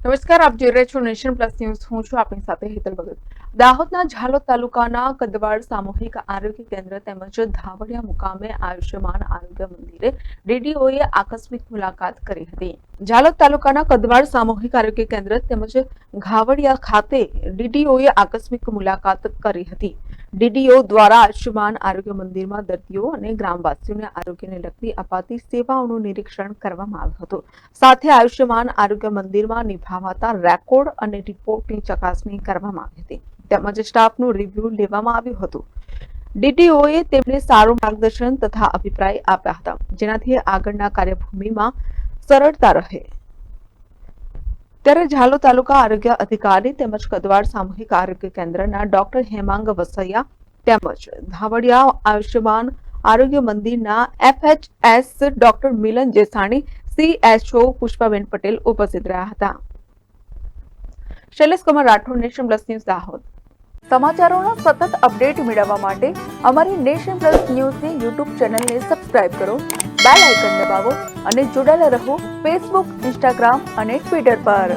નમસ્કાર, આપ જોઈ રહ્યા છો નેશન પ્લસ ન્યૂઝ. હું છું આપની સાથે હેતલ ભગત. દાહોદના ઝાલોદ તાલુકાના કદવાડ સામૂહિક આરોગ્ય કેન્દ્ર તેમજ ધાવડિયા મુકામે આયુષ્યમાન આરોગ્ય મંદિરે ડીડીઓએ આકસ્મિક મુલાકાત કરી હતી. ઝાલોદ તાલુકાના કદવાડ સામૂહિક આરોગ્ય કેન્દ્ર તેમજ ઘાવડિયા ખાતે ડીડીઓએ આકસ્મિક મુલાકાત કરી હતી. ડીડીઓ દ્વારા આયુષ્યમાન આરોગ્ય મંદિરમાં દર્દીઓ અને ગ્રામવાસીઓને આરોગ્યને લગતી અપાતી સેવાઓનું નિરીક્ષણ કરવામાં આવ્યું હતું. સાથે આયુષ્યમાન આરોગ્ય મંદિરમાં નિભાવાતા રેકોર્ડ અને રિપોર્ટની ચકાસણી કરવામાં આવી હતી તેમજ સ્ટાફનું રિવ્યુ લેવામાં આવ્યું હતું. ડીડીઓએ તેમને સારું માર્ગદર્શન તથા અભિપ્રાય આપ્યા હતા, જેનાથી આગળના કાર્યભૂમિમાં સરળતા રહે. ત્યારે ઝાલોદ તાલુકા આરોગ્ય અધિકારી તેમજ કદવાડ સામૂહિક આરોગ્ય કેન્દ્રના ડોક્ટર હેમાંગ વસૈયા તેમજ ધાવડિયા આયુષ્યમાન આરોગ્ય મંદિરના FHS doctor Milan Jesani, CHO Pushpaben Patel ઉપસ્થિત રહ્યા હતા. Shailesh Kumar Rathod, Nation Plus News, Dahod. સમાચારોના સતત અપડેટ મેળવવા માટે અમારી નેશન પ્લસ ન્યૂઝની યુટ્યુબ ચેનલને સબસ્ક્રાઇબ કરો, બેલ આઇકન દબાવો અને જોડાયેલા રહો ફેસબુક, ઇન્સ્ટાગ્રામ અને ટ્વિટર પર.